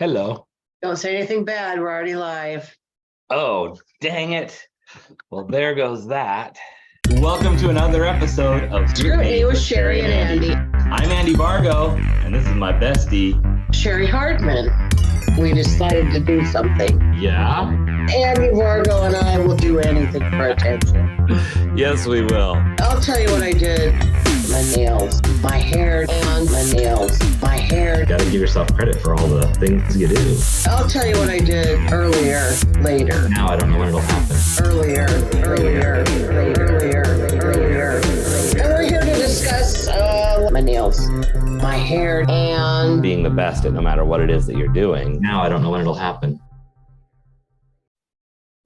Hello. Don't say anything bad. We're already live. Oh, dang it. Well, there goes that. Welcome to another episode of Scrutiny with Cheri and Andy. I'm Andy Vargo, and this is my bestie, Cheri Hardman. We decided to do something. Yeah? Andy Vargo and I will do anything for attention. Yes, we will. I'll tell you what I did. My nails, my hair, and my nails, my hair. You gotta give yourself credit for all the things you do. I'll tell you what I did earlier, later. Now I don't know when it'll happen. Earlier. And we're here to discuss my nails, my hair, and Being the best at no matter what it is that you're doing. Now I don't know when it'll happen.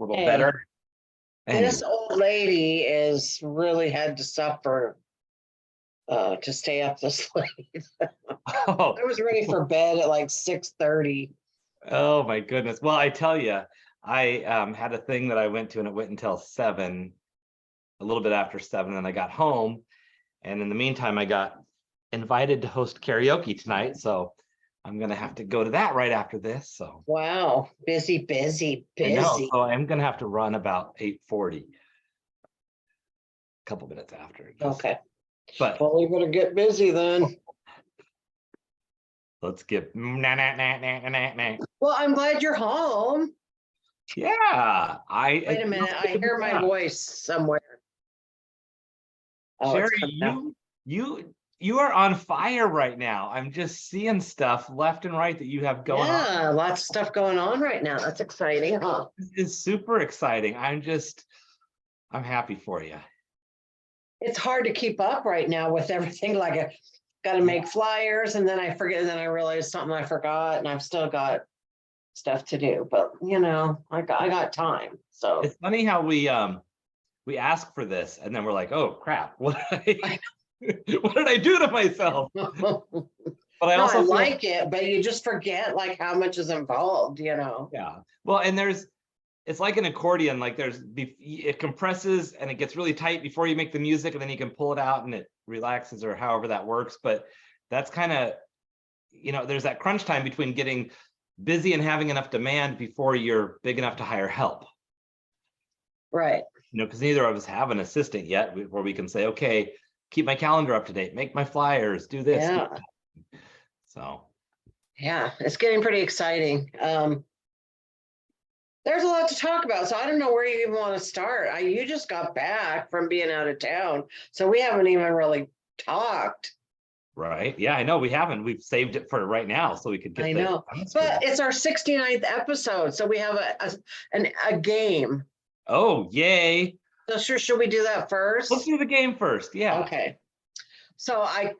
A little Hey. better. This old lady is really had to suffer to stay up this late. Oh. I was ready for bed at like 6:30. Oh my goodness. Well, I tell you, I had a thing that I went to and it went until 7, a little bit after 7, and I got home. And in the meantime, I got invited to host karaoke tonight. So I'm going to have to go to that right after this. So Wow, busy. I know. So I'm going to have to run about 8:40, a couple minutes after. Okay. But Well, we better get busy then. let's get. Well, I'm glad you're home. Yeah. Wait a minute. I hear my voice somewhere. Oh, it's Cheri, coming out. you are on fire right now. I'm just seeing stuff left and right that you have going on. Yeah, lots of stuff going on right now. That's exciting, huh? This is super exciting. I'm happy for you. It's hard to keep up right now with everything. Like I got to make flyers, and then I forget, and then I realize something I forgot, and I've still got stuff to do. But I got time. So It's funny how we ask for this and then we're like, oh crap, what did I do to myself? But I no, also I feel, like it, but you just forget like how much is involved. yeah. Well, and it's like an accordion, like it compresses and it gets really tight before you make the music, and then you can pull it out and it relaxes, or however that works. But that's kind of, there's that crunch time between getting busy and having enough demand before you're big enough to hire help. Right. Because neither of us have an assistant yet where we can say, okay, keep my calendar up to date, make my flyers, do this. Yeah. Do that. So. Yeah, it's getting pretty exciting. There's a lot to talk about, so I don't know where you even want to start. You just got back from being out of town, so we haven't even really talked. Right. Yeah, I know we haven't. We've saved it for right now so we could get. I know, but it's our 69th episode, so we have a game. Oh, yay! So should we do that first? Let's do the game first. Yeah. Okay. So I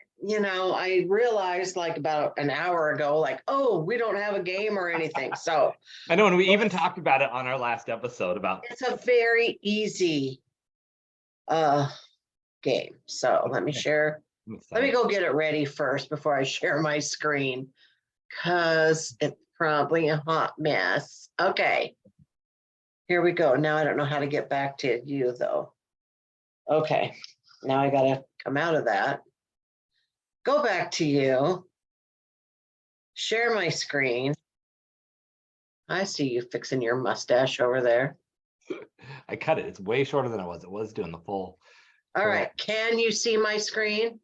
realized like about an hour ago, like, oh, we don't have a game or anything. So I know, and we even talked about it on our last episode about. It's a very easy game. So let me share. Let me go get it ready first before I share my screen, because it's probably a hot mess. Okay. Here we go. Now I don't know how to get back to you though. Okay. Now I got to come out of that. Go back to you. Share my screen. I see you fixing your mustache over there. I cut it. It's way shorter than it was. It was doing the full. All right. Can you see my screen?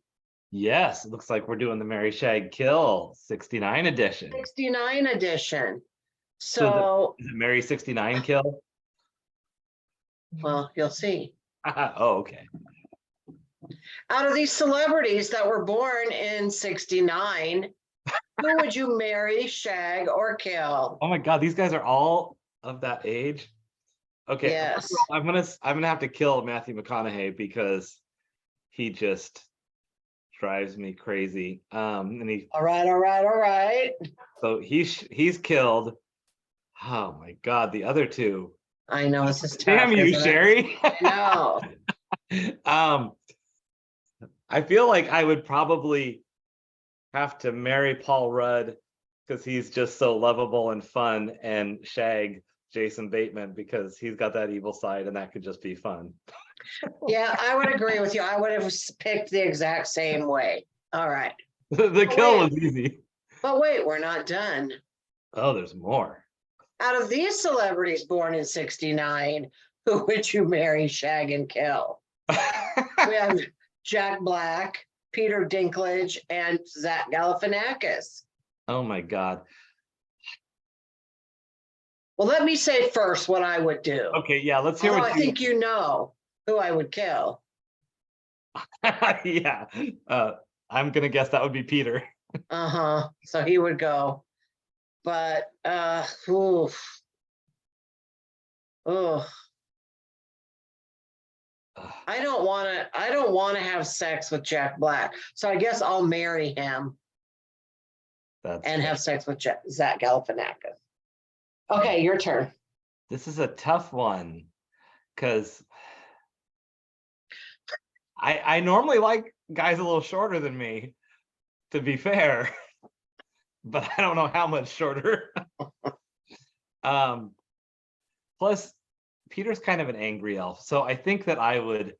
Yes. It looks like we're doing the Mary Shag Kill 69 edition. 69 edition. So is it Mary 69 Kill? Well, you'll see. Oh, okay. Out of these celebrities that were born in 69, who would you marry, shag, or kill? Oh my God, these guys are all of that age. Okay, yes. I'm gonna have to kill Matthew McConaughey because he just drives me crazy. And he. All right. So he's killed. Oh my God, the other two. I know this is tough. Damn you, Cheri. I know. I feel like I would probably have to marry Paul Rudd because he's just so lovable and fun, and shag Jason Bateman because he's got that evil side, and that could just be fun. Yeah, I would agree with you. I would have picked the exact same way. All right. The kill was easy. But wait, we're not done. Oh, there's more. Out of these celebrities born in 69, who would you marry, shag, and kill? We have Jack Black, Peter Dinklage, and Zach Galifianakis. Oh my God. Well, let me say first what I would do. Okay, yeah, let's hear Although what I think you know who I would kill. Yeah. I'm gonna guess that would be Peter. So he would go. But oof. Oh, I don't want to have sex with Jack Black. So I guess I'll marry him and have sex with Zach Galifianakis. Okay, your turn. This is a tough one because I normally like guys a little shorter than me, to be fair, but I don't know how much shorter. Plus, Peter's kind of an angry elf, so I think that I would,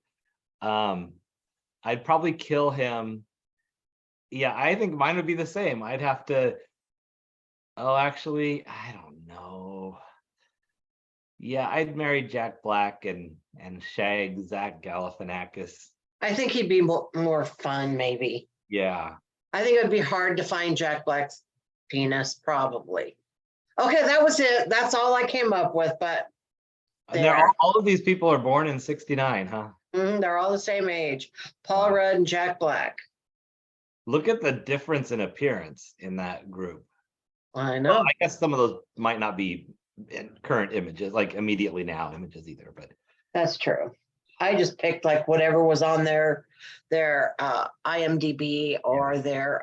I'd probably kill him. Yeah, I think mine would be the same. I'd have to. Oh, actually, I don't know. Yeah, I'd marry Jack Black and shag Zach Galifianakis. I think he'd be more fun, maybe. Yeah. I think it'd be hard to find Jack Black's penis, probably. Okay, that was it. That's all I came up with, but And all of these people are born in 69, huh? They're all the same age. Paul Rudd and Jack Black. Look at the difference in appearance in that group. I know. Well, I guess some of those might not be in current images, like immediately now images either, but that's true. I just picked like whatever was on their IMDb or their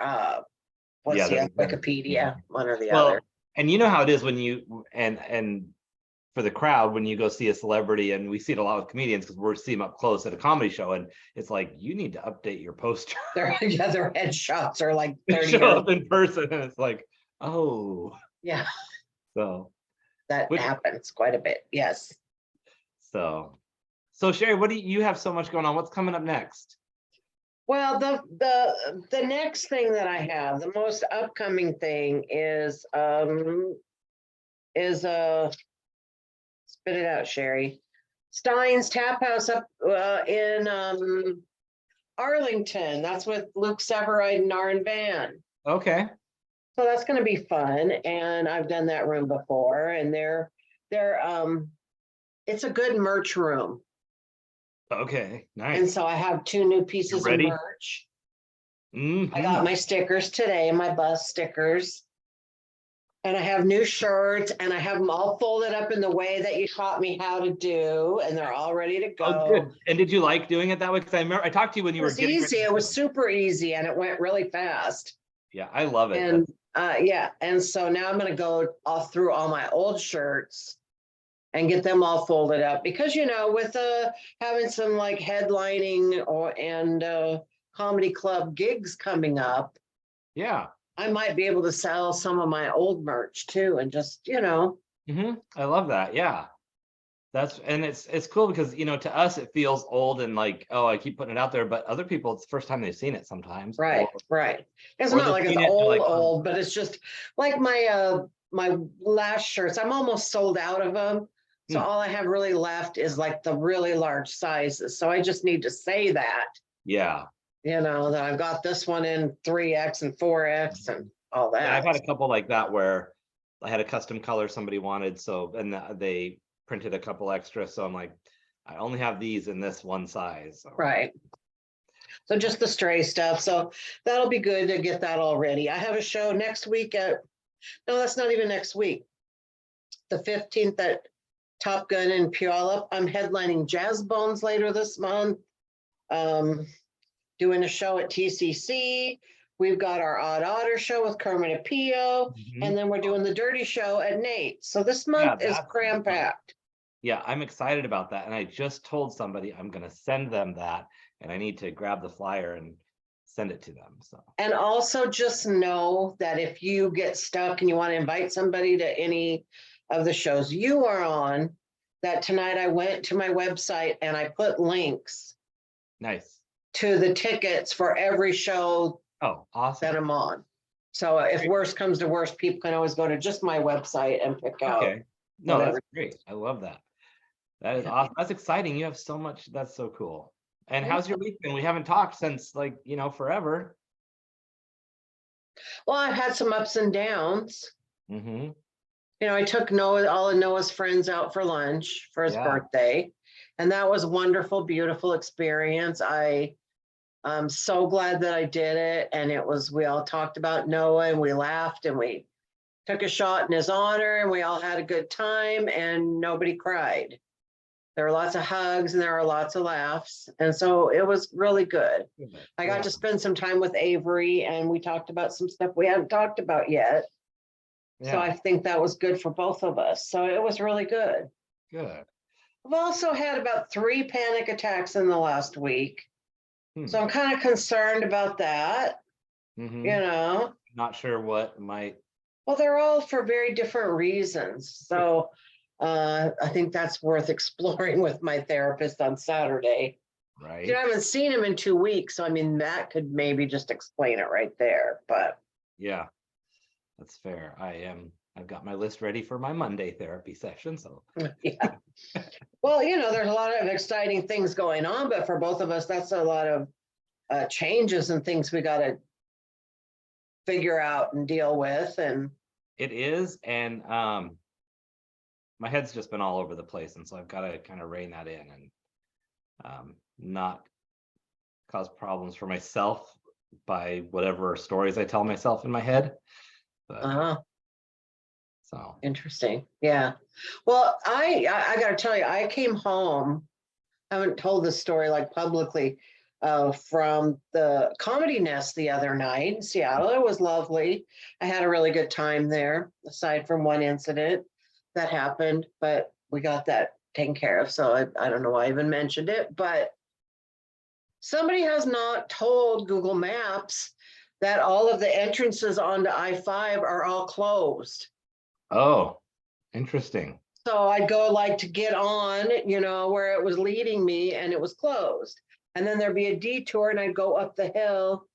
Wikipedia, one or the other. And you know how it is when you and for the crowd, when you go see a celebrity, and we see it a lot with comedians because we're seeing them up close at a comedy show, and it's like, you need to update your poster. Their headshots are like 30 show up in person, and it's like, oh. Yeah. So that happens quite a bit. Yes. So Cheri, what do you have so much going on? What's coming up next? Well, the next thing that I have, the most upcoming thing is spit it out, Cheri. Stein's Tap House up in Arlington. That's with Luke Severide and Narin Van. Okay. So that's going to be fun, and I've done that room before, and it's a good merch room. Okay, nice. And so I have 2 new pieces of merch. I got my stickers today, my bus stickers. And I have new shirts, and I have them all folded up in the way that you taught me how to do, and they're all ready to go. Oh, good. And did you like doing it that way? Because I remember I talked to you when you were getting easy. It was super easy, and it went really fast. Yeah, I love it. And and so now I'm going to go through all my old shirts and get them all folded up, because with having some like headlining and comedy club gigs coming up. Yeah. I might be able to sell some of my old merch too, and just, I love that. Yeah. It's cool because, to us, it feels old and like, oh, I keep putting it out there, but other people, it's the first time they've seen it sometimes. Right. It's not like it's old, but it's just like my last shirts, I'm almost sold out of them. So all I have really left is like the really large sizes. So I just need to say that. Yeah. That I've got this one in 3X and 4X and all that. Yeah, I've had a couple like that where I had a custom color somebody wanted, and they printed a couple extra. So I'm like, I only have these in this one size. So. Right. So just the stray stuff. So that'll be good to get that all ready. I have a show next week no, that's not even next week. The 15th at Top Gun in Puyallup. I'm headlining Jazz Bones later this month. Doing a show at TCC. We've got our Odd Otter show with Kermit Apio, and then we're doing the Dirty Show at Nate. So this month is cram-packed. Yeah, I'm excited about that. And I just told somebody I'm going to send them that, and I need to grab the flyer and send it to them. So. And also just know that if you get stuck and you want to invite somebody to any of the shows you are on, that tonight I went to my website and I put links. Nice. To the tickets for every show awesome. that I'm on. So if worse comes to worse, people can always go to just my website and pick out. Okay. No, whatever. that's great. I love that. That is Yeah. awesome. That's exciting. You have so much. That's so cool. And Yeah. how's your week been? We haven't talked since like, forever. Well, I've had some ups and downs. Mm-hmm. I took all of Noah's friends out for lunch for his Yeah. birthday, and that was a wonderful, beautiful experience. I'm so glad that I did it. And we all talked about Noah and we laughed and we took a shot in his honor and we all had a good time and nobody cried. There were lots of hugs and there were lots of laughs. And so it was really good. I got to spend some time with Avery and we talked about some stuff we hadn't talked about yet. So I think that was good for both of us. So it was really good. Good. I've also had about 3 panic attacks in the last week. So I'm kind of concerned about that. Mm-hmm. Not sure what might. Well, they're all for very different reasons. So I think that's worth exploring with my therapist on Saturday. Right. I haven't seen him in 2 weeks. So I mean, that could maybe just explain it right there. But yeah, that's fair. I've got my list ready for my Monday therapy session. So yeah. Well, there's a lot of exciting things going on, but for both of us, that's a lot of changes and things we got to figure out and deal with. And it is. And my head's just been all over the place. And so I've got to kind of rein that in and not cause problems for myself by whatever stories I tell myself in my head. But, so interesting. Yeah. Well, I got to tell you, I came home. I haven't told this story like publicly from the Comedy Nest the other night in Seattle. It was lovely. I had a really good time there, aside from one incident that happened, but we got that taken care of. So I don't know why I even mentioned it, but somebody has not told Google Maps that all of the entrances onto I-5 are all closed. Oh, interesting. So I'd go to get on, where it was leading me and it was closed. And then there'd be a detour and I'd go up the hill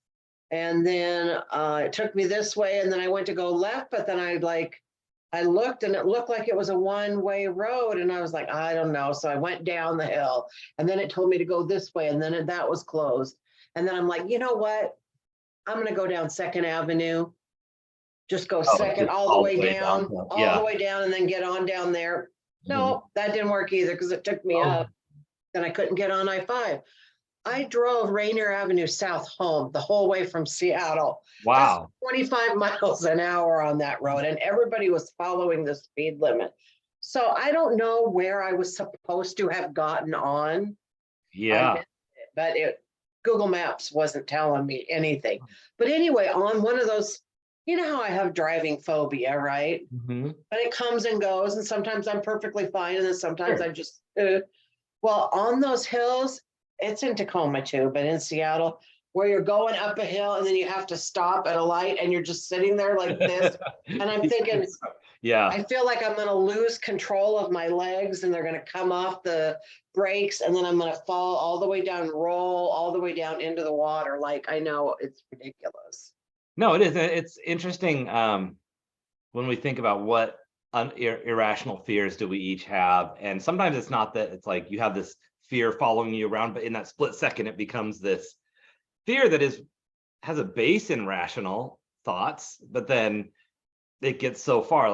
and then it took me this way. And then I went to go left, but then I looked and it looked like it was a one-way road. And I was like, I don't know. So I went down the hill and then it told me to go this way. And then that was closed. And then I'm like, you know what? I'm going to go down 2nd Avenue. Just go second all the way down, all the way down and then get on down there. No, that didn't work either because it took me up. Then I couldn't get on I-5. I drove Rainier Avenue South home the whole way from Seattle. Wow. That's 25 miles an hour on that road and everybody was following the speed limit. So I don't know where I was supposed to have gotten on. Yeah. But Google Maps wasn't telling me anything. But anyway, on one of those, how I have driving phobia, right? But it comes and goes, and sometimes I'm perfectly fine, and then sometimes I just, well, on those hills, it's in Tacoma too, but in Seattle, where you're going up a hill and then you have to stop at a light and you're just sitting there like this. And I'm thinking, I feel like I'm going to lose control of my legs and they're going to come off the brakes and then I'm going to fall all the way down and roll all the way down into the water. I know it's ridiculous. No, it is. It's interesting when we think about what irrational fears do we each have. And sometimes it's not that it's like you have this fear following you around, but in that split second, it becomes this fear that has a base in rational thoughts, but then it gets so far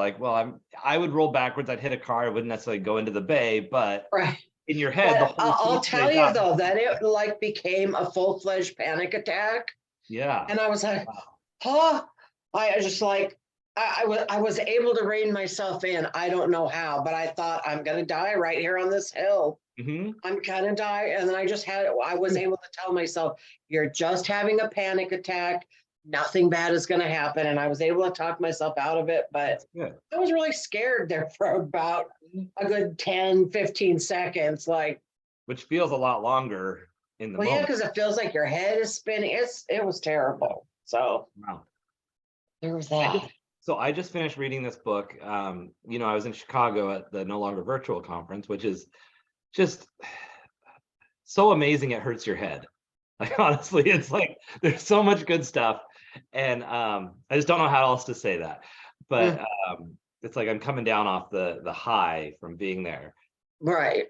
I would roll backwards, I'd hit a car, I wouldn't necessarily go into the bay, but in your head, I'll tell you though, that it became a full-fledged panic attack. Yeah. And I was like, I just I was able to rein myself in. I don't know how, but I thought I'm going to die right here on this hill. I'm going to die. And then I was able to tell myself, you're just having a panic attack. Nothing bad is going to happen. And I was able to talk myself out of it, but I was really scared there for about a good 10, 15 seconds. Which feels a lot longer in the moment. Yeah, because it feels like your head is spinning. It was terrible. So there was that. So I just finished reading this book. I was in Chicago at the No Longer Virtual conference, which is just so amazing. It hurts your head. Honestly, it's there's so much good stuff. And I just don't know how else to say that. But it's like I'm coming down off the high from being there. Right.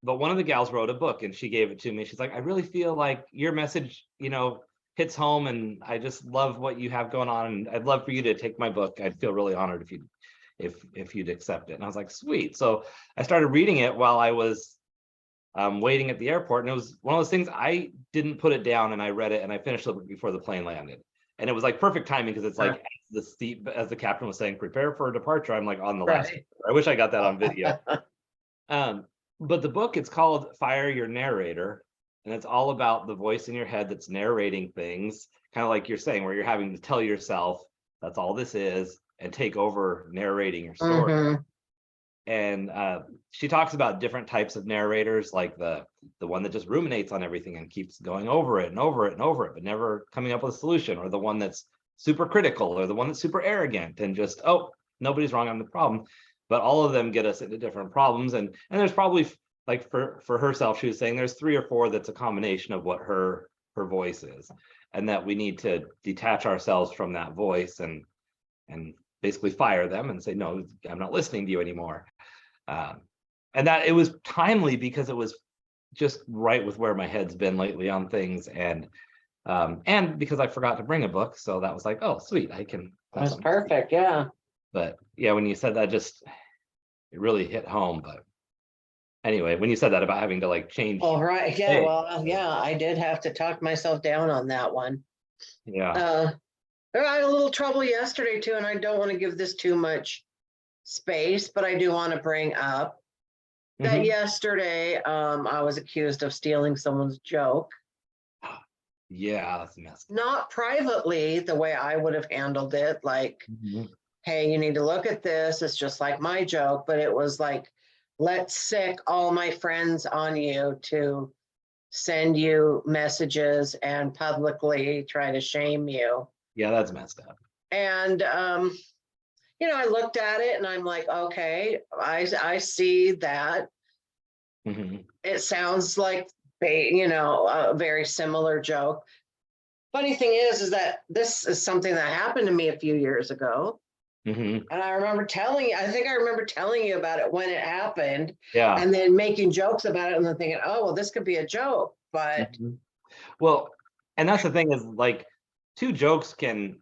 But one of the gals wrote a book and she gave it to me. She's like, I really feel like your message, hits home, and I just love what you have going on. And I'd love for you to take my book. I'd feel really honored if you'd accept it. And I was like, sweet. So I started reading it while I was waiting at the airport. And it was one of those things, I didn't put it down, and I read it and I finished it before the plane landed. And it was like perfect timing, because it's like as the captain was saying, prepare for departure. I'm like on the last. Right. I wish I got that on video. But the book, it's called Fire Your Narrator, and it's all about the voice in your head that's narrating things, kind of like you're saying, where you're having to tell yourself that's all this is, and take over narrating your story. Mhm. And she talks about different types of narrators, like the one that just ruminates on everything and keeps going over it and over it and over it, but never coming up with a solution, or the one that's super critical, or the one that's super arrogant and just, oh, nobody's wrong, I'm the problem. But all of them get us into different problems. And there's probably, like, for herself, she was saying there's 3 or 4 that's a combination of what her voice is, and that we need to detach ourselves from that voice and basically fire them and say, no, I'm not listening to you anymore. And that it was timely, because it was just right with where my head's been lately on things, and because I forgot to bring a book, so that was like, oh, sweet, I can. That's perfect. Yeah. But yeah, when you said that, it really hit home. But anyway, when you said that about having to like change. Oh, right. Yeah. Well, yeah, I did have to talk myself down on that one. Yeah. I had a little trouble yesterday too, and I don't want to give this too much space, but I do want to bring up that yesterday I was accused of stealing someone's joke. Yeah, that's a mess. Not privately, the way I would have handled it, like, hey, you need to look at this. It's just like my joke, but it was like, let's sick all my friends on you to send you messages and publicly try to shame you. Yeah, that's messed up. And I looked at it and I'm like, okay, I see that. It sounds like a very similar joke. Funny thing is that this is something that happened to me a few years ago. And I remember telling you about it when it happened. Yeah. And then making jokes about it and then thinking, oh, well, this could be a joke. But well, and that's the thing, is like 2 jokes can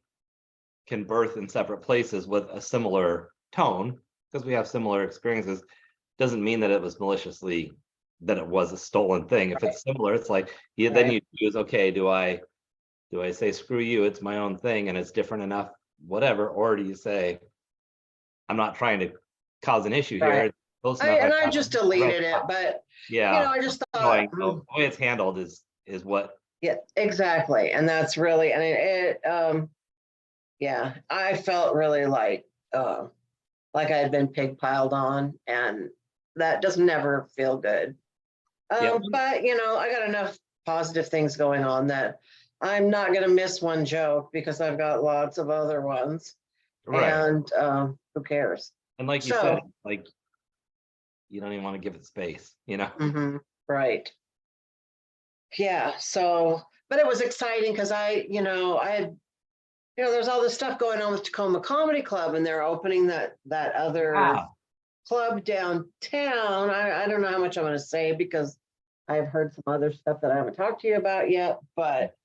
birth in separate places with a similar tone, because we have similar experiences. Doesn't mean that it was maliciously, that it was a stolen thing. If it's similar, it's like, then you choose, okay, do I say screw you, it's my own thing and it's different enough, whatever, or do you say, I'm not trying to cause an issue here. I just deleted it, but yeah, I just thought the way it's handled is what. Yeah, exactly. And that's really, yeah, I felt really like I had been pig piled on, and that does never feel good. But I got enough positive things going on that I'm not going to miss one joke, because I've got lots of other ones. Right. And who cares? And like you said, like, you don't even want to give it space, Right. Yeah. So, but it was exciting, because I had, there's all this stuff going on with Tacoma Comedy Club, and they're opening that other club downtown. I don't know how much I'm going to say, because I've heard some other stuff that I haven't talked to you about yet, but.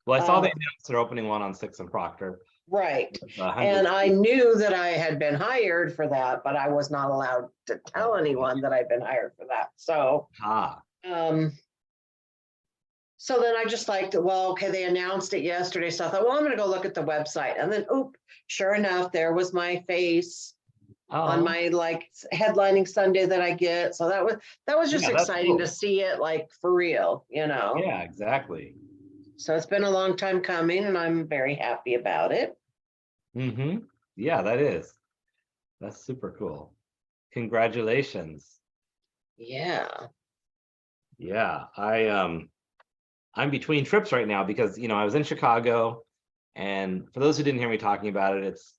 Well, I saw they announced they're opening one on 6th and Proctor. Right. And I knew that I had been hired for that, but I was not allowed to tell anyone that I'd been hired for that. So, so then I just they announced it yesterday. So I thought, well, I'm going to go look at the website. And then, sure enough, there was my face on my headlining Sunday that I get. So that was just exciting to see it for real, Yeah, exactly. So it's been a long time coming, and I'm very happy about it. Yeah, that's super cool. Congratulations. Yeah. Yeah, I'm between trips right now, because I was in Chicago, and for those who didn't hear me talking about it, it's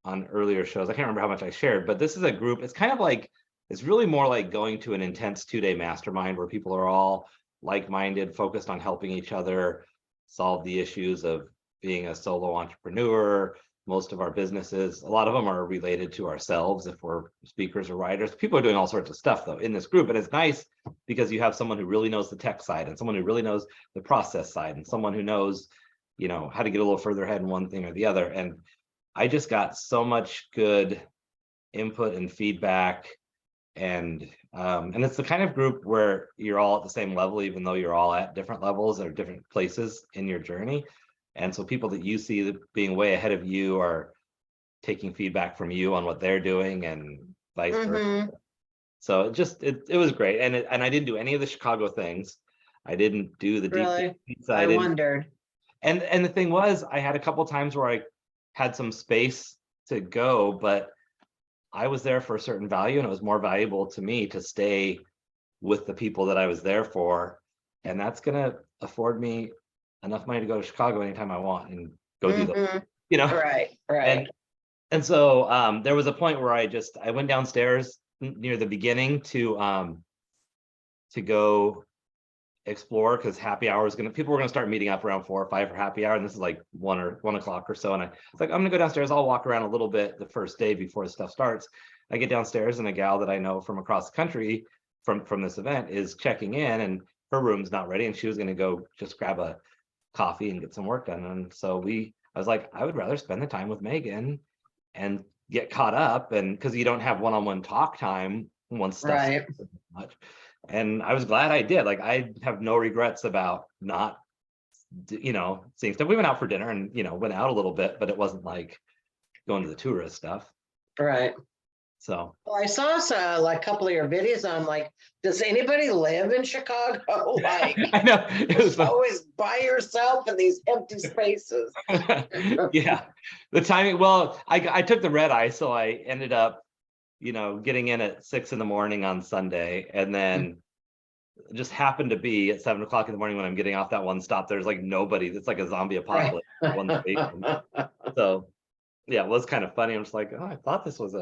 on earlier shows. I can't remember how much I shared, but this is a group. It's kind of like, it's really more like going to an intense 2-day mastermind where people are all like-minded, focused on helping each other solve the issues of being a solo entrepreneur. Most of our businesses, a lot of them are related to ourselves if we're speakers or writers. People are doing all sorts of stuff though in this group, and it's nice because you have someone who really knows the tech side and someone who really knows the process side and someone who knows, you know, how to get a little further ahead in one thing or the other. And I just got so much good input and feedback, and it's the kind of group where you're all at the same level, even though you're all at different levels or different places in your journey. And so people that you see that being way ahead of you are taking feedback from you on what they're doing and vice versa. So it was great. And I didn't do any of the Chicago things. I didn't do the Really? pizza. I wondered. And the thing was, I had a couple times where I had some space to go, but I was there for a certain value, and it was more valuable to me to stay with the people that I was there for. And that's gonna afford me enough money to go to Chicago anytime I want and go do the, you know. Right. And so there was a point where I went downstairs near the beginning to go explore, because happy hour is people were gonna start meeting up around 4 or 5 for happy hour, and this is like 1 o'clock or so. And I was like, I'm gonna go downstairs, I'll walk around a little bit the first day before the stuff starts. I get downstairs, and a gal that I know from across the country from this event is checking in, and her room's not ready, and she was gonna go just grab a coffee and get some work done. And so I was like, I would rather spend the time with Megan and get caught up, and because you don't have one-on-one talk time once stuff much. And I was glad I did. Like, I have no regrets about not, you know, seeing stuff. We went out for dinner and, you know, went out a little bit, but it wasn't like going to the tourist stuff. Right. So well, I saw like a couple of your videos. I'm like, does anybody live in Chicago? Like, I know it was always by yourself in these empty spaces. Yeah, the timing. Well, I took the red eye, so I ended up, you know, getting in at 6 a.m. on Sunday, and then just happened to be at 7 o'clock in the morning when I'm getting off that one stop. There's like nobody. It's like a zombie apocalypse. One station. So yeah, it was kind of funny. I'm just like, oh, I thought this was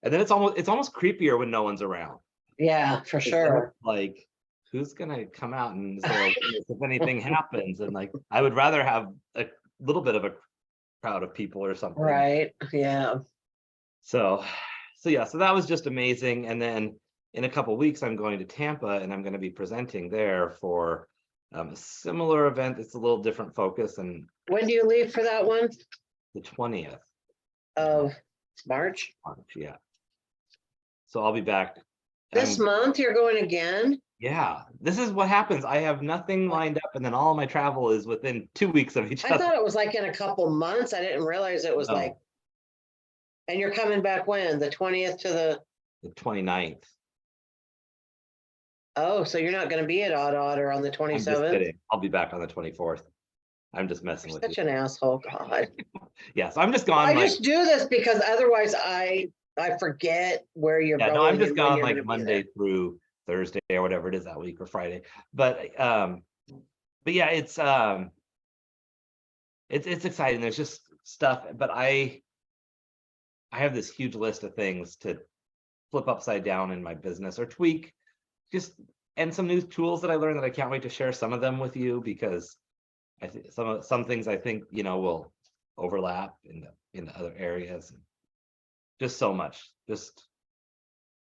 and then it's almost creepier when no one's around. Yeah, for sure. Like, who's gonna come out and say if anything happens? And like, I would rather have a little bit of a crowd of people or something. Right. Yeah. So yeah, so that was just amazing. And then in a couple of weeks, I'm going to Tampa, and I'm going to be presenting there for a similar event. It's a little different focus. And when do you leave for that one? The 20th of March. Yeah. So I'll be back this month. You're going again? Yeah, this is what happens. I have nothing lined up, and then all of my travel is within 2 weeks of each other. I thought it was like in a couple months. I didn't realize it was like. And you're coming back when? The 20th to the 29th. Oh, so you're not going to be at Odd Otter on the 27th? I'm just kidding. I'll be back on the 24th. I'm just messing with you. Such an asshole, God. Yeah, so I'm just gone. I just do this because otherwise I forget where you're going. No, I'm just gone like Monday through Thursday or whatever it is that week, or Friday. But yeah, it's exciting. There's just stuff, but I have this huge list of things to flip upside down in my business or tweak, and some new tools that I learned that I can't wait to share some of them with you, because I think some things I think, you know, will overlap in the other areas. Just so much.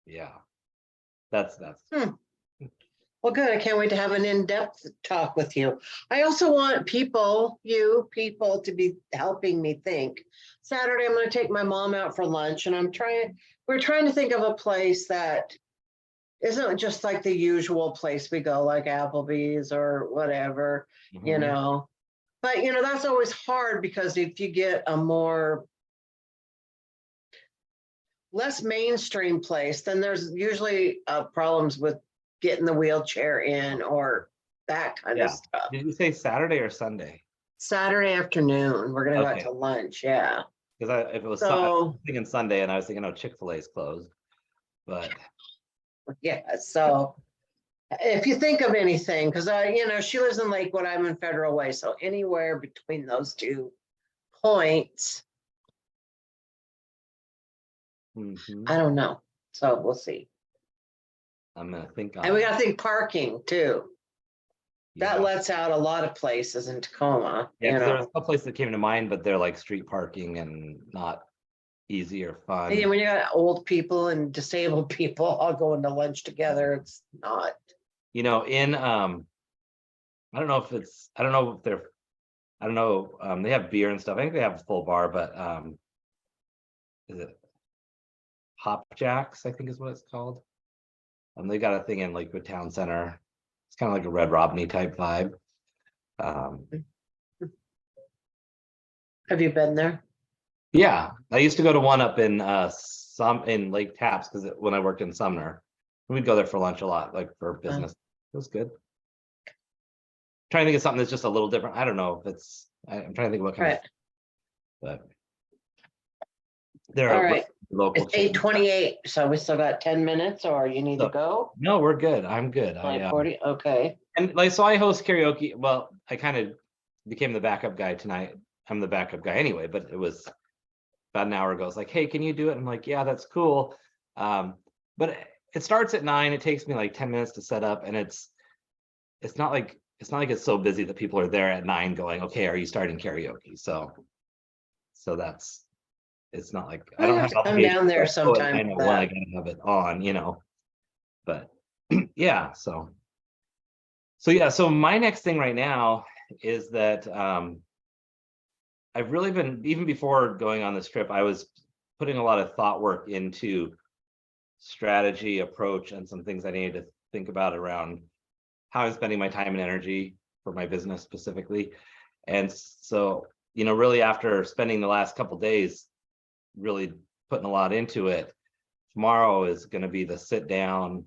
Yeah. That's Well, good. I can't wait to have an in-depth talk with you. I also want people to be helping me think. Saturday, I'm going to take my mom out for lunch, and we're trying to think of a place that isn't just like the usual place we go, like Applebee's or whatever, you know. But, you know, that's always hard, because if you get a less mainstream place, then there's usually problems with getting the wheelchair in or that kind of stuff. Did you say Saturday or Sunday? Saturday afternoon. We're going to go out to lunch. Yeah. Because if it was I was thinking Sunday, and I was thinking, oh, Chick-fil-A is closed. But yeah, so if you think of anything, because you know, she lives in Lakewood, I'm in Federal Way, so anywhere between those 2 points. I don't know. So we'll see. I'm gonna think. And we gotta think parking too. That Yeah. lets out a lot of places in Tacoma, Yeah, you 'cause there know. was a place that came to mind, but they're like street parking and not easy or And fun. when you got old people and disabled people all going to lunch together, it's not. You know, in I don't know if it's I don't know if they're I don't know, they have beer and stuff. I think they have a full bar, but is it Hop Jacks, I think is what it's called. They got a thing in Lakewood Town Center. It's kind of like a Red Robney type vibe. Um, Have you been there? yeah, I used to go to one up in some in Lake Tapps because when I worked in Sumner, we'd go there for lunch a lot, like for business. It was good. Trying to think of something that's just a little different. I don't know if it's. I'm trying to think what kind Right. of. But there All are right. local. It's 8:28, so we still got 10 minutes, or you need to go? No, we're good. I'm good. 9:40, okay. And like so I host karaoke. Well, I kind of became the backup guy tonight. I'm the backup guy anyway, but it was about an hour ago. It's like, hey, can you do it? I'm like, yeah, that's cool. But it starts at 9. It takes me like 10 minutes to set up, and it's not like it's so busy that people are there at 9 going, okay, are you starting karaoke? So that's it's not like I don't have have to come down there sometime I for know when I that. gotta have it on, but yeah, so yeah, so my next thing right now is that I've really been, even before going on this trip, I was putting a lot of thought work into strategy, approach, and some things I needed to think about around how I'm spending my time and energy for my business specifically. And so, really after spending the last couple days really putting a lot into it, tomorrow is going to be the sit down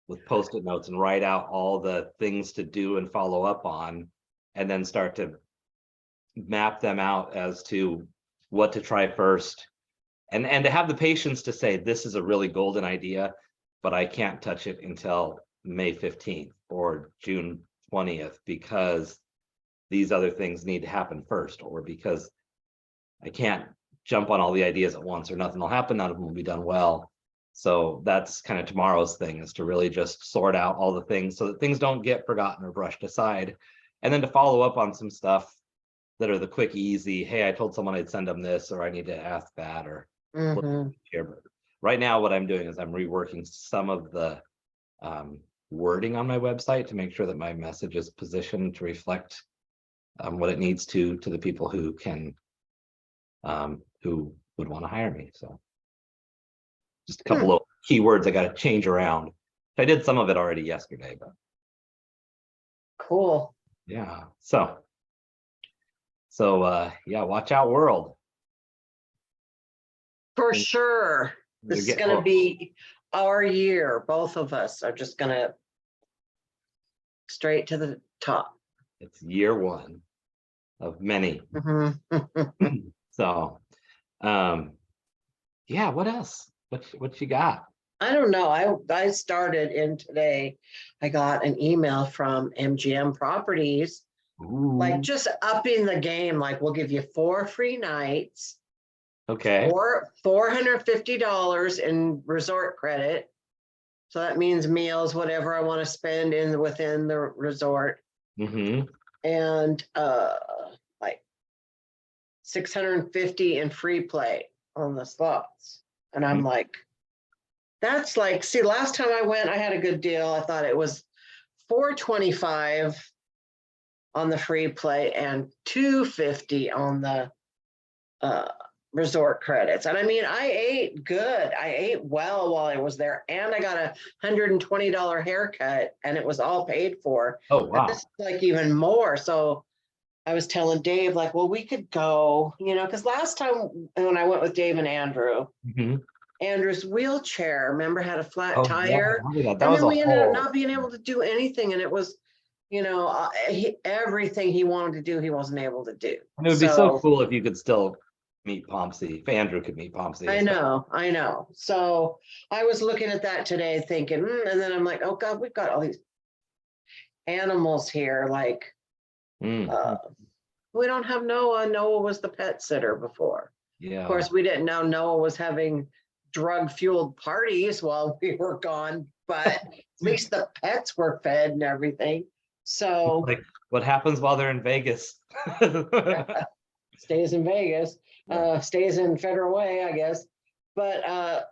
with post-it notes and write out all the things to do and follow up on, and then start to map them out as to what to try first, and to have the patience to say this is a really golden idea, but I can't touch it until May 15th or June 20th because these other things need to happen first, or because I can't jump on all the ideas at once or nothing will happen, none of them will be done well. So that's kind of tomorrow's thing, is to really just sort out all the things so that things don't get forgotten or brushed aside, and then to follow up on some stuff that are the quick, easy, hey, I told someone I'd send them this, or I need to ask that, or here. But right now, what I'm doing is I'm reworking some of the wording on my website to make sure that my message is positioned to reflect what it needs to the people who can, who would want to hire me. So just a couple of keywords I got to change around. I did some of it already yesterday, but Cool. yeah. So yeah, watch out, world. For sure. This is going to be our year. Both of us are just going to straight to the top. It's year one of many. So, yeah, what else? What you got? I don't know. I started in today. I got an email from MGM Properties, like just upping the game. Like, we'll give you 4 free nights. Okay. Or $450 in resort credit. So that means meals, whatever I want to spend within the resort. And like 650 in free play on the slots. And I'm like, that's like, see, last time I went, I had a good deal. I thought it was $425 on the free play and $250 on the resort credits. And I mean, I ate good. I ate well while I was there, and I got a $120 haircut, and it was all paid for. Oh, wow. And this is like even more. So I was telling Dave, like, well, we could go, because last time when I went with Dave and Andrew, Andrew's wheelchair, remember, had a flat tire. Yeah, and then we ended up not being able to do anything. And it was, everything he wanted to do, he wasn't able to do. And it would be so cool if you could still meet Pomsey, if Andrew could meet Pomsey. I know. So I was looking at that today thinking, and then I'm like, oh God, we've got all these animals here. Like, we don't have Noah. Noah was the pet sitter before. Yeah. Of course, we didn't know Noah was having drug-fueled parties while we were gone, but at least the pets were fed and everything. So Like what happens while they're in Vegas. stays in Vegas, stays in Federal Way, I guess. But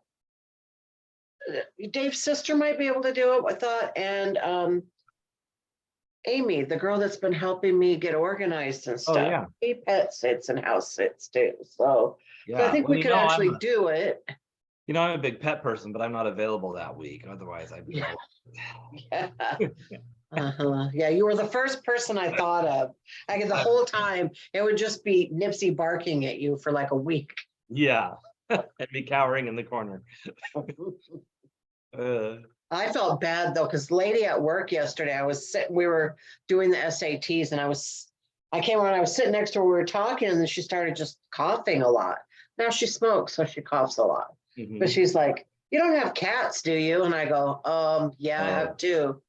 Dave's sister might be able to do it, I thought, and Amy, the girl that's been helping me get organized and Oh stuff. yeah, She pet sits and house sits too. So I yeah. think Well, we could actually do it. I'm a big pet person, but I'm not available that week. Otherwise, I'd be Yeah. all. Yeah. Yeah, you were the first person I thought of. I get the whole time it would just be Nipsey barking at you for like a week. Yeah, and me cowering in the corner. I felt bad though, because lady at work yesterday, we were doing the SATs and I came when I was sitting next to her, we were talking, and then she started just coughing a lot. Now she smokes, so she coughs a lot. But she's like, "You don't have cats, do you?" And I go, yeah, I have two.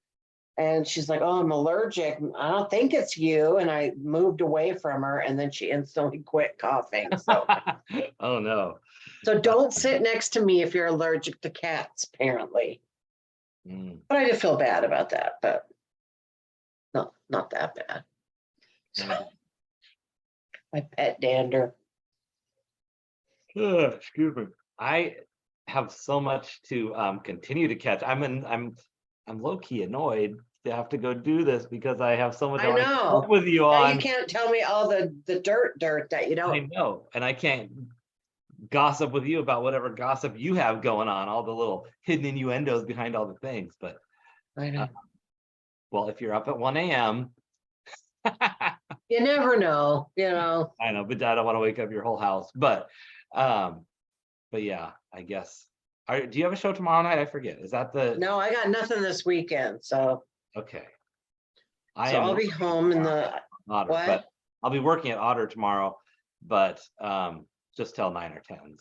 And she's like, "Oh, I'm allergic. I don't think it's you." And I moved away from her, and then she instantly quit coughing. So, Oh no. so don't sit next to me if you're allergic to cats, apparently. But I did feel bad about that, but no, not that bad. So, my pet dander. Excuse me. I have so much to continue to catch. I'm low-key annoyed to have to go do this because I have so much I want to know. talk with you Now on. you can't tell me all the dirt that you I don't. know, and I can't gossip with you about whatever gossip you have going on, all the little hidden innuendos behind all the things. But I know. well, if you're up at 1 a.m. You never know, I know, but I don't want to wake up your whole house. But yeah, I guess. Do you have a show tomorrow night? I forget. Is that the? No, I got nothing this weekend, so. Okay. I'll be home in the Otter, what? but I'll be working at Otter tomorrow, but just till 9 or 10.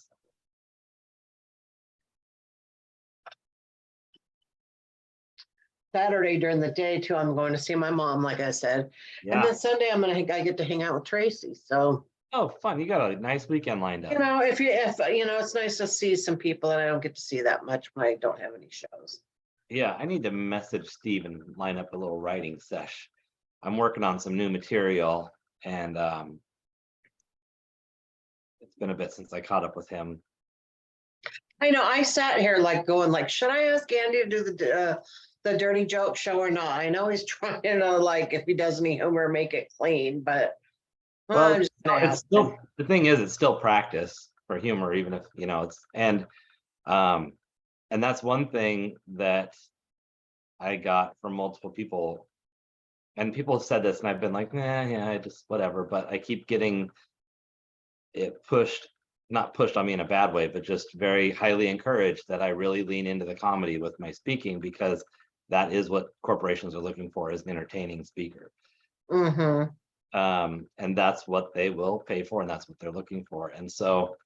Saturday during the day too. I'm going to see my mom, like I said, and then Sunday I get to hang out with Tracy. So. Oh, fun! You got a nice weekend lined up. If it's nice to see some people that I don't get to see that much when I don't have any shows. Yeah, I need to message Steve and line up a little writing sesh. I'm working on some new material, and it's been a bit since I caught up with him. I know. I sat here going, should I ask Andy to do the dirty joke show or not? I know he's trying to if he does any humor, make it clean, but well, I'm just gonna it's still the thing is it's still practice for humor, even if it's and that's one thing that I got from multiple people, and people have said this, and I've been like, nah, yeah, I just whatever. But I keep getting it not pushed on me in a bad way, but just very highly encouraged that I really lean into the comedy with my speaking, because that is what corporations are looking for, is an entertaining speaker. And that's what they will pay for, and that's what they're looking for. And so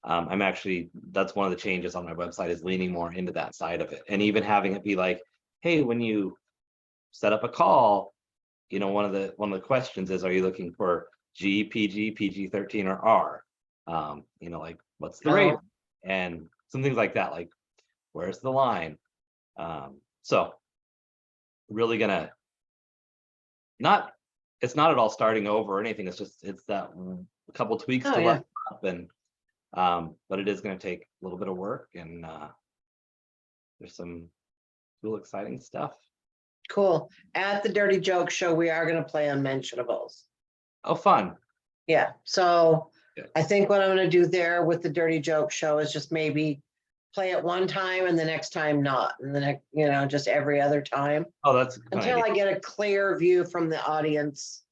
that's one of the changes on my website, is leaning more into that side of it, and even having it be like, hey, when you set up a call, one of the questions is, are you looking for G, PG, PG-13, or R? Like, what's the rate? And some things like that, like, where's the line? So really gonna it's not at all starting over or anything. It's that a couple tweaks to let up, and but it is going to take a little bit of work, and there's some cool, exciting stuff. Cool. At the Dirty Joke Show, we are going to play Unmentionables. Oh, fun. Yeah. So I think what I'm going to do there with the Dirty Joke Show is just maybe play it one time and the next time not, and the next, just every other time. Oh, that's until I get a clear view from the audience.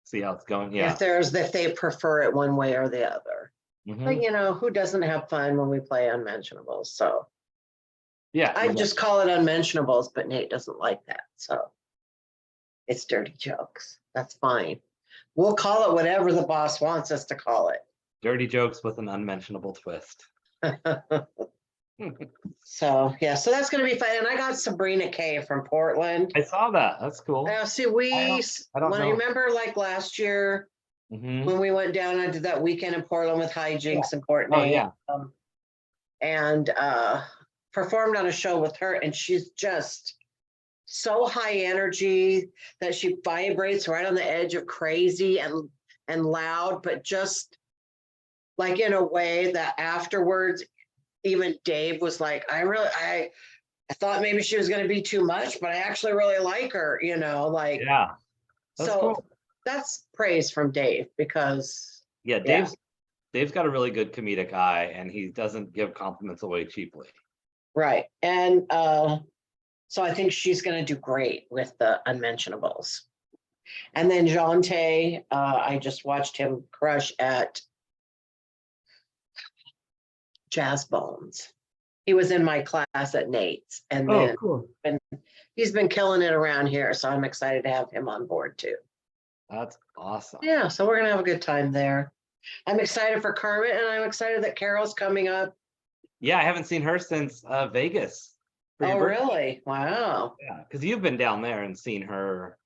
See how it's going. Yeah. If they prefer it one way or the other. But who doesn't have fun when we play Unmentionables? So yeah, I just call it Unmentionables, but Nate doesn't like that. So it's Dirty Jokes. That's fine. We'll call it whatever the boss wants us to call it. Dirty Jokes with an unmentionable twist. So that's going to be fun. And I got Sabrina K from Portland. I saw that. That's cool. See, I remember last year when we went down, I did that weekend in Portland with Hijinks and Courtney. And performed on a show with her, and she's just so high energy that she vibrates right on the edge of crazy and loud, but just like in a way that afterwards, even Dave was like, I thought maybe she was going to be too much, but I actually really like her, like, Yeah, that's so cool. that's praise from Dave because Yeah, Dave's got a really good comedic eye, and he doesn't give compliments away cheaply. right. And so I think she's going to do great with the Unmentionables. And then Jonte, I just watched him crush at Jazz Bones. He was in my class at Nate's, and then Cool. he's been killing it around here. So I'm excited to have him on board too. That's awesome. Yeah, so we're gonna have a good time there. I'm excited for Kermit, and I'm excited that Carol's coming up. Yeah, I haven't seen her since Vegas. for your Oh, birthday. really? Wow. Yeah, because you've been down there and seen her,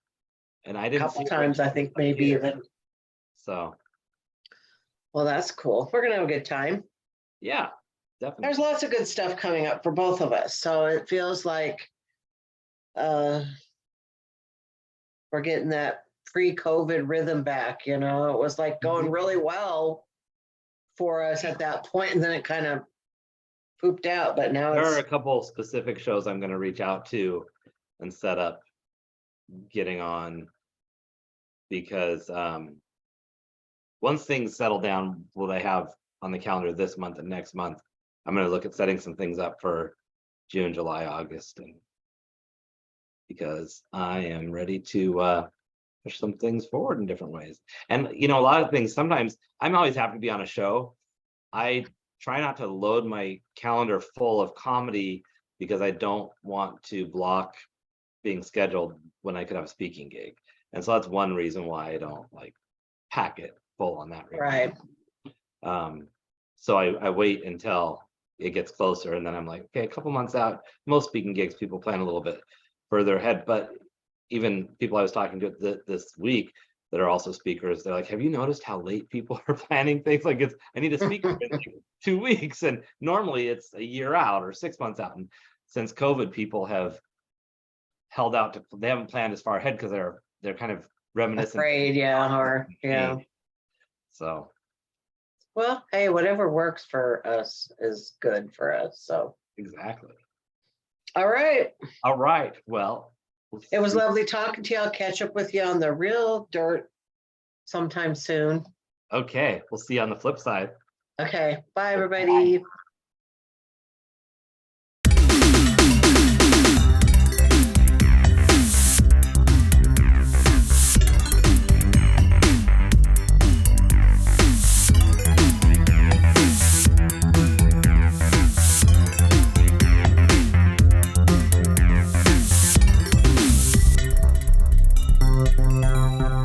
and I A didn't couple see her times, I think, maybe here. even. So Well, that's cool. We're gonna have a good time. yeah, definitely. There's lots of good stuff coming up for both of us. So it feels like we're getting that pre-COVID rhythm back, It was like going really well for us at that point, and then it kind of pooped out, but now There are a it's couple specific shows I'm going to reach out to and set up getting on, because once things settle down, what I have on the calendar this month and next month, I'm going to look at setting some things up for June, July, August, and because I am ready to push some things forward in different ways. And a lot of things, sometimes I'm always happy to be on a show. I try not to load my calendar full of comedy because I don't want to block being scheduled when I could have a speaking gig. And so that's one reason why I don't like pack it full on that right. So I wait until it gets closer, and then I'm like, okay, a couple months out. Most speaking gigs, people plan a little bit further ahead, but even people I was talking to this week that are also speakers, they're like, have you noticed how late people are planning things? Like, I need a speaker in like 2 weeks, and normally it's a year out or 6 months out. And since COVID, people have held out they haven't planned as far ahead because they're kind of reminiscent. Afraid, yeah. So, well, hey, whatever works for us is good for us. So exactly. all right. Well, It was lovely talking to you. I'll catch up with you on the real dirt sometime soon. Okay, we'll see you on the flip side. Okay. Bye, everybody. Bye.